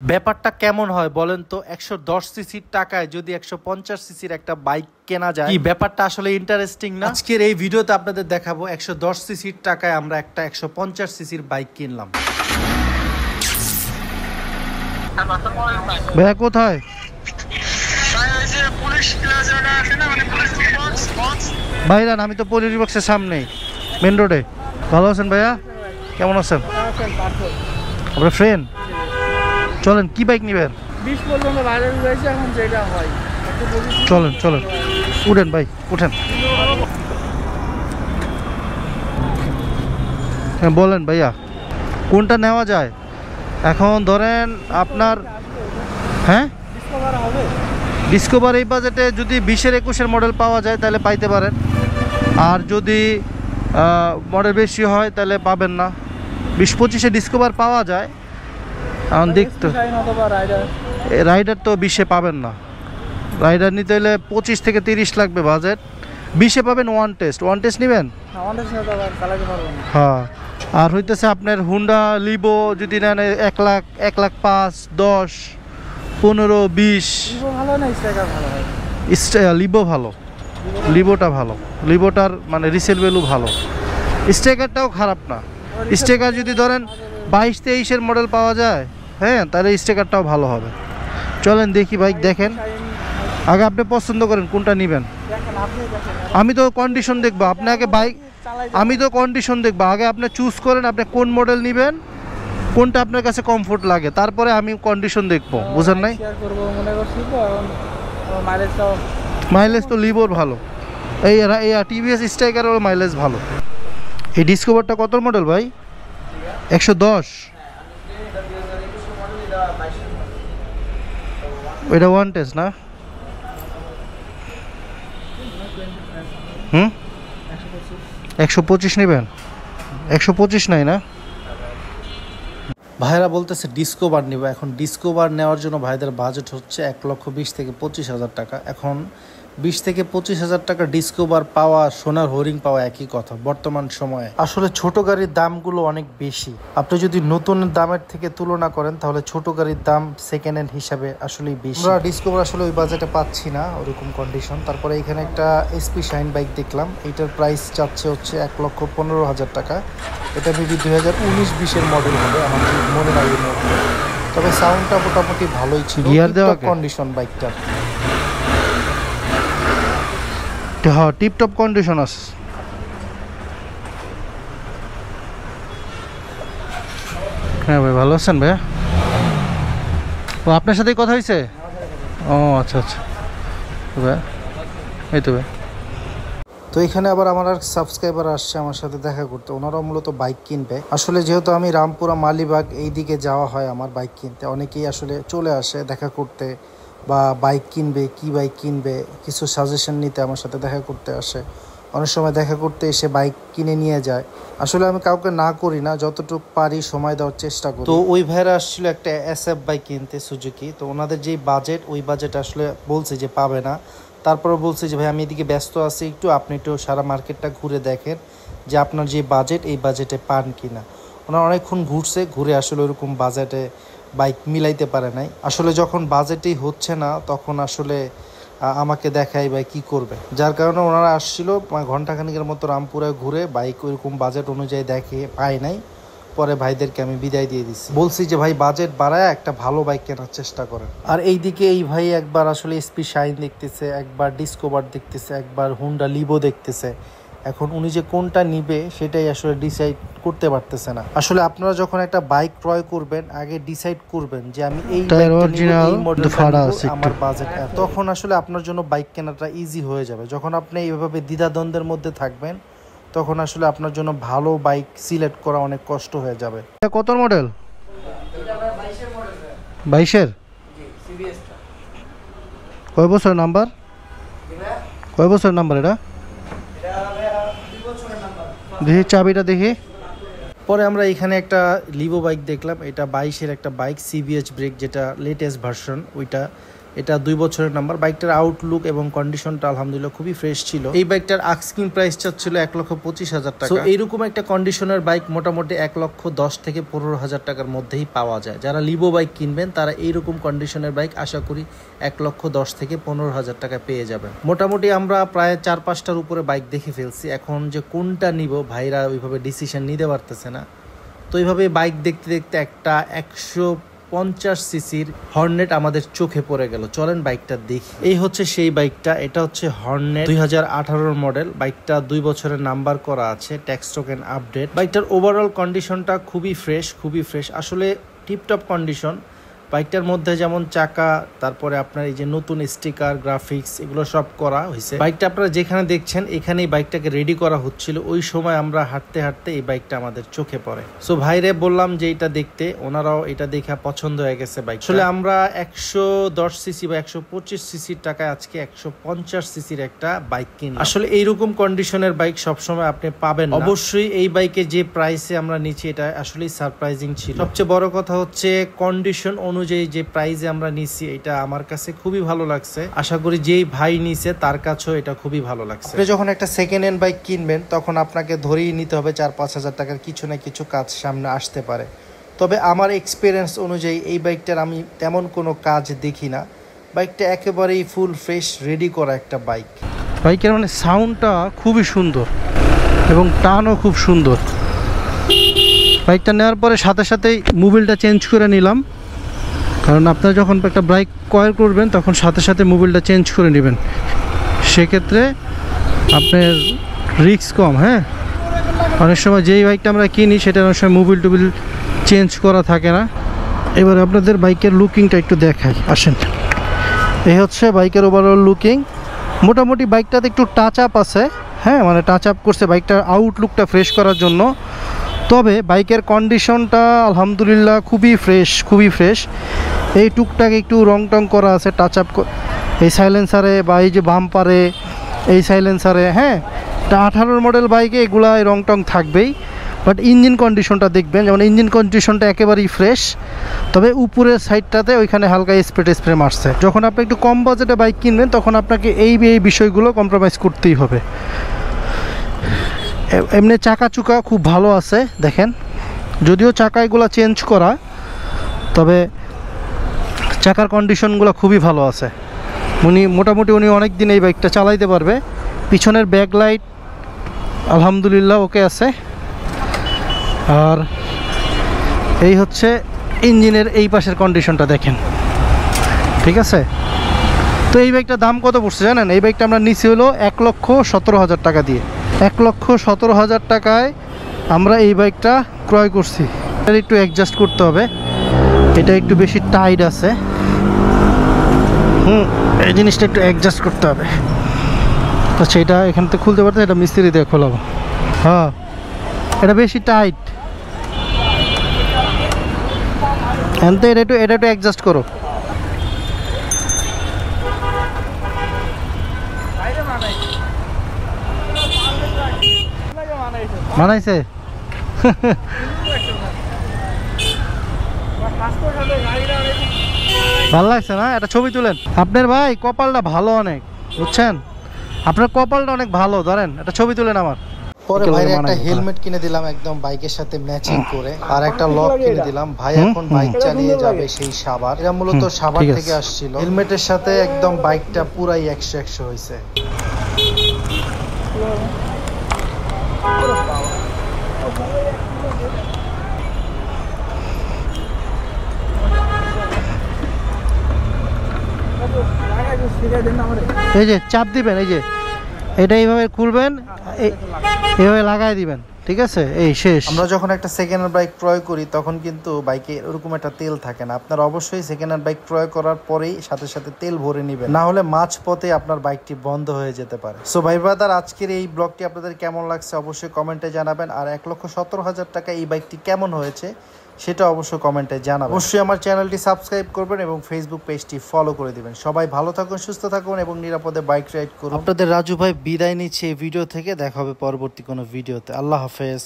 ব্যাপারটা কেমন হয় বলেন তো? 110 সিসির টাকায় যদি 150 সিসির একটা বাইক কেনা যায়, কি ব্যাপারটা আসলে ইন্টারেস্টিং না? আজকের এই ভিডিওতে আপনাদের দেখাবো 110 সিসির টাকায় আমরা একটা 150 সিসির বাইক কিনলাম। ভাইয়া কোথায়? ভাইরান, আমি তো পুলিশ বক্সের সামনেই, মেন রোডে। ভালো আছেন ভাইয়া? কেমন আছেন? আপনার ফ্রেন্ড? চলেন, কি বাইক নেবেন? 20 পর্যন্ত ভাইরাল হয়েছে, এখন যেটা হয় চলেন চলেন, উঠেন ভাই, উঠেন। হ্যাঁ বলেন ভাইয়া, কোনটা নেওয়া যায়? এখন ধরেন আপনার, হ্যাঁ ডিসকভার এই বাজেটে যদি 20-এর 21-এর মডেল পাওয়া যায় তাহলে পাইতে পারেন, আর যদি মডেল বেশি হয় তাহলে পাবেন না। 20-25-এ ডিসকভার পাওয়া যায়। এখন দেখতে রাইডার তো 20-এ পাবেন না। রাইডার নিতে হলে 25 থেকে 30 লাগবে বাজেট। 20-এ পাবেন ওয়ান টেস্ট নেবেন। হ্যাঁ, আর হইতেছে আপনার হুন্ডা লিবো যদি নেন 1 লাখ, 1 লাখ 5, 10, 15, 20। লিবো ভালো, লিবোটা ভালো, লিবোটার মানে রিসেল ভ্যালু ভালো। স্ট্রাইকারটাও খারাপ না। স্ট্রাইকার যদি ধরেন 22-23-এর মডেল পাওয়া যায়, হ্যাঁ, তাহলে স্ট্রাইকারটাও ভালো হবে। চলেন দেখি বাইক দেখেন, আগে আপনি পছন্দ করেন কোনটা নেবেন। আমি তো কন্ডিশন দেখবো, আপনি আগে বাইক, আমি তো কন্ডিশন দেখবো আগে। আপনি চুজ করেন আপনি কোন মডেল নেবেন, কোনটা আপনার কাছে কমফোর্ট লাগে, তারপরে আমি কন্ডিশন দেখবো। বুঝেন নাই? মাইলেজ তো লিবোর ভালো, এই টিভিএস স্ট্রাইকারের মাইলেজ ভালো। এই ডিসকভারটা কত মডেল ভাই? 110। ওইটা ওয়ান টেস্ট না? 125 নেবেন? 125 নাই না? ভাইরা বলতেছে ডিসকভার নিব। এখন ডিসকভার নেওয়ার জন্য ভাইদের বাজেট হচ্ছে 1,20,000 থেকে 25,000 টাকা। এখন 20 থেকে 25,000 টাকা ডিসকভার পাওয়া, সোনার হরিং পাওয়া একই কথা বর্তমান সময়ে। আসলে ছোট গাড়ির দামগুলো অনেক বেশি। আপনি যদি নতুন দামের থেকে তুলনা করেন তাহলে ছোট গাড়ির দাম সেকেন্ড হ্যান্ড হিসাবে আসলেই বেশি। আমরা ডিসকভার আসলে ওই বাজেটে পাচ্ছি না, ওরকম কন্ডিশন। তারপরে এখানে একটা এসপি শাইন বাইক দেখলাম, এটার প্রাইস চাচ্ছে হচ্ছে 1,15,000 টাকা। এটা মেবি 2019-20-এর মডেল হবে, আমার ঠিক মনে নাই এই মডেল। তবে সাউন্ডটা মোটামুটি ভালোই ছিল, গিয়ার দেওয়া কন্ডিশন বাইকটার। হ্যাঁ, টিপটপ কন্ডিশন আছে। হ্যাঁ ভাই, ভালো আছেন ভাইয়া? ও আপনার সাথেই কথা হয়েছে? ও আচ্ছা আচ্ছা ভাই, এই তো ভাই। তো এখানে আবার আমার আর সাবস্ক্রাইবার আসছে আমার সাথে দেখা করতে, ওনারাও মূলত বাইক কিনবে। আসলে যেহেতু আমি রামপুরা মালিবাগ এই দিকে যাওয়া হয় আমার বাইক কিনতে, অনেকেই আসলে চলে আসে দেখা করতে বা বাইক কিনবে, কি বাইক কিনবে কিছু সাজেশন নিতে আমার সাথে দেখা করতে আসে। অনেক সময় দেখা করতে এসে বাইক কিনে নিয়ে যায়। আসলে আমি কাউকে না করি না, যতটুকু পারি সময় দেওয়ার চেষ্টা করি। তো ওই ভাইরা আসছিল একটা SF বাইক কিনতে, সুজুকি। তো ওনাদের যেই বাজেট, ওই বাজেট আসলে বলছে যে পাবে না। তারপরে বলছে যে ভাই আমি এদিকে ব্যস্ত আছি একটু, আপনি একটু সারা মার্কেটটা ঘুরে দেখেন যে আপনার যে বাজেট এই বাজেটে পান কিনা। ওনারা অনেকক্ষণ ঘুরছে, ঘুরে আসলে ওরকম বাজেটে বাইক মিলাইতে পারে নাই। আসলে যখন বাজেটেই হচ্ছে না তখন আসলে আমাকে দেখায় ভাই কি করবে, যার কারণে ওনারা আসছিল ঘন্টাখানিকের মতো রামপুরায় ঘুরে বাইক ওইরকম বাজেট অনুযায়ী দেখে পায় নাই। পরে ভাইদেরকে আমি বিদায় দিয়ে দিচ্ছি, বলছি যে ভাই বাজেট বাড়ায় একটা ভালো বাইক কেনার চেষ্টা করেন। আর এইদিকে এই ভাই একবার আসলে এসপি শাইন দেখতেছে, একবার ডিসকভার দেখতেছে, একবার হুন্ডা লিবো দেখতেছে। এখন উনি যে কোনটা নিবে সেটাই আসলে ডিসাইড করতে পারতেছে না। আসলে আপনারা যখন একটা বাইক ক্রয় করবেন আগে ডিসাইড করবেন যে আমি এই আমার বাজেট, তখন আসলে আপনার জন্য বাইক কেনাটা ইজি হয়ে যাবে। যখন আপনি এইভাবে দ্বিধাদ্বন্দ্বের মধ্যে থাকবেন তখন আসলে আপনার জন্য ভালো বাইক সিলেক্ট করা অনেক কষ্ট হয়ে যাবে। কত মডেল? 22-এর? কয় বছর নাম্বার? কয় বছর নাম্বার এটা? দেখি চাবিটা দেখি। পরে আমরা এখানে একটা লিভো বাইক দেখলাম, এটা 22-এর একটা বাইক, CBH ব্রেক, যেটা লেটেস্ট ভার্সন ওইটা। এটা 2 বছরের নাম্বার। বাইকটার আউটলুক এবং কন্ডিশনটা আলহামদুলিল্লাহ খুবই ফ্রেশ ছিল। এই বাইকটার আস্কিং প্রাইসটা ছিল 1,25,000 টাকা। তো এইরকম একটা কন্ডিশনের বাইক মোটামুটি 1,10,000 থেকে 15,000 টাকার মধ্যেই পাওয়া যায়। যারা লিভো বাইক কিনবেন তারা এইরকম কন্ডিশনের বাইক আশা করি 1,10,000 থেকে 15,000 টাকা পেয়ে যাবেন। মোটামুটি আমরা প্রায় 4-5টার উপরে বাইক দেখে ফেলছি। এখন যে কোনটা নিব ভাইরা ওইভাবে ডিসিশন নিতে পারতেছে না। তো এইভাবে বাইক দেখতে দেখতে একটা 150 সিসির হর্নেট আমাদের চোখে পড়ে গেল। চলেন বাইকটা দেখি। এই হচ্ছে সেই বাইকটা, এটা হচ্ছে হর্নেট 2018 মডেল। বাইকটা 2 বছরের নাম্বার করা আছে, ট্যাক্স টোকেন আপডেট। বাইকটার ওভারঅল কন্ডিশনটা খুবই ফ্রেশ, আসলে টিপটপ কন্ডিশন। বাইকটার মধ্যে যেমন চাকা, তারপরে আপনার এই যে নতুন স্টিকার, গ্রাফিক্স, এগুলো সব করা হয়েছে। বাইকটা আপনারা যেখানে দেখছেন এখানেই বাইকটাকে রেডি করা হচ্ছিল। ওই সময় আমরা হাঁটতে হাঁটতে এই বাইকটা আমাদের চোখে পড়ে। সো ভাইরে বললাম যে এটা দেখতে, ওনারাও এটা দেখে পছন্দ হয়ে গেছে বাইক। আসলে আমরা 110 সিসি বা 125 সিসির টাকায় আজকে 150 সিসির একটা বাইক কিনি। আসলে এইরকম কন্ডিশনের বাইক সবসময় আপনি পাবেন না। অবশ্যই এই বাইকে যে প্রাইসে আমরা নিচ্ছি এটা আসলেই সারপ্রাইজিং ছিল। সবচেয়ে বড় কথা হচ্ছে কন্ডিশন অনুযায়ী যে প্রাইজে আমরা নিছি এটা আমার কাছে খুবই ভালো লাগছে। আশা করি যেই ভাই নিছে তার কাছেও এটা খুবই ভালো লাগছে। আপনি যখন একটা সেকেন্ড হ্যান্ড বাইক কিনবেন তখন আপনাকে ধরেই নিতে হবে 4-5 হাজার টাকার কিছু না কিছু কাজ সামনে আসতে পারে। তবে আমার এক্সপিরিয়েন্স অনুযায়ী এই বাইকটার আমি তেমন কোনো কাজ দেখি না। বাইকটা একেবারেই ফুল ফ্রেশ রেডি করা একটা বাইক। বাইকের মানে সাউন্ডটা খুবই সুন্দর এবং টানও খুব সুন্দর। বাইকটা নেওয়ার পরে সাথে সাথেই মোবিলটা চেঞ্জ করে নিলাম, কারণ আপনারা যখন একটা বাইক ক্রয় করবেন তখন সাথে সাথে মোবিলটা চেঞ্জ করে নেবেন, সেক্ষেত্রে আপনার রিস্ক কম। হ্যাঁ, অনেক সময় যেই বাইকটা আমরা কিনি সেটা অনেক সময় মোবিল টোবিল চেঞ্জ করা থাকে না। এবার আপনাদের বাইকের লুকিংটা একটু দেখাই, আসেন। এই হচ্ছে বাইকের ওভারঅল লুকিং। মোটামুটি বাইকটাতে একটু টাচ আপ আছে, হ্যাঁ, মানে টাচ আপ করছে বাইকটার আউটলুকটা ফ্রেশ করার জন্য। তবে বাইকের কন্ডিশনটা আলহামদুলিল্লাহ খুবই ফ্রেশ। এই টুকটাক একটু রং টং করা আছে, টাচ আপ এই সাইলেন্সারে বা এই যে বাম্পারে, এই সাইলেন্সারে। হ্যাঁ, এটা 18 মডেল বাইকে এগুলা রং টং থাকবেই। বাট ইঞ্জিন কন্ডিশনটা দেখবেন, যেমন ইঞ্জিন কন্ডিশনটা একেবারেই ফ্রেশ। তবে উপরের সাইডটাতে ওইখানে হালকা স্প্রে মারছে। যখন আপনি একটু কম বাজেটে বাইক কিনবেন তখন আপনাকে এই বিষয়গুলো কম্প্রোমাইজ করতেই হবে। এমনি চাকা চুকা খুব ভালো আছে দেখেন, যদিও চাকা এগুলো চেঞ্জ করা, তবে চাকার কন্ডিশনগুলো খুবই ভালো আছে। মোটামুটি উনি অনেক দিন এই বাইকটা চালাইতে পারবে। পিছনের ব্যাক লাইট আলহামদুলিল্লাহ ওকে আছে। আর এই হচ্ছে ইঞ্জিনের এই পাশের কন্ডিশনটা দেখেন, ঠিক আছে। তো এই বাইকটার দাম কত পড়ছে জানেন? এই বাইকটা আমরা নিচ্ছি হলো 1,17,000 টাকা দিয়ে। 1,17,000 টাকায় আমরা এই বাইকটা ক্রয় করছি। এটা একটু অ্যাডজাস্ট করতে হবে, এটা একটু বেশি টাইট আছে। এই জিনিসটা একটু অ্যাডজাস্ট করতে হবে। আচ্ছা, এটা এখান থেকে খুলতে পারতে, এটা মিস্ত্রি দিয়ে খোলাবো। হ্যাঁ, এটা বেশি টাইট, এটা একটু অ্যাডজাস্ট করো। মানাইছে? ভালো লাগছে না? একটা ছবি তুলেন। আপনার ভাই কপালটা ভালো অনেক, বুঝছেন? আপনার কপালটা অনেক ভালো, ধরেন একটা ছবি তুলেন আমার। পরে ভাইরে একটা হেলমেট কিনে দিলাম একদম বাইকের সাথে ম্যাচিং করে, আর একটা লক কিনে দিলাম। ভাই এখন বাইক চালিয়ে যাবে সেই সাভার। এটা মূলত সাভার থেকে আসছিল। হেলমেটের সাথে একদম বাইকটা পুরাই 100 হয়েছে। এই যে চাপ দিবেন, এই যে এটা এইভাবে খুলবেন, এইভাবে লাগাই দিবেন, ঠিক আছে? এই শেষ। আমরা যখন একটা সেকেন্ড হ্যান্ড বাইক ক্রয় করি তখন কিন্তু বাইকে এরকম একটা তেল থাকে না। আপনার অবশ্যই সেকেন্ড হ্যান্ড বাইক ক্রয় করার পরেই সাথে সাথে তেল ভরে নেবেন, না হলে মাঝপথে আপনার বাইকটি বন্ধ হয়ে যেতে পারে। সো ভাই ব্রাদার, আজকের এই ব্লগটি আপনাদের কেমন লাগছে অবশ্যই কমেন্টে জানাবেন। আর 1,17,000 টাকা এই বাইকটি কেমন হয়েছে সেটা অবশ্যই কমেন্টে জানাবেন। অবশ্যই আমার চ্যানেলটি সাবস্ক্রাইব করবেন এবং ফেসবুক পেজটি ফলো করে দিবেন। সবাই ভালো থাকুন, সুস্থ থাকুন এবং নিরাপদে বাইক রাইড করুন। আপনাদের রাজু ভাই বিদায় নিচ্ছে এই ভিডিও থেকে। দেখা হবে পরবর্তী কোনো ভিডিওতে। আল্লাহ হাফেজ।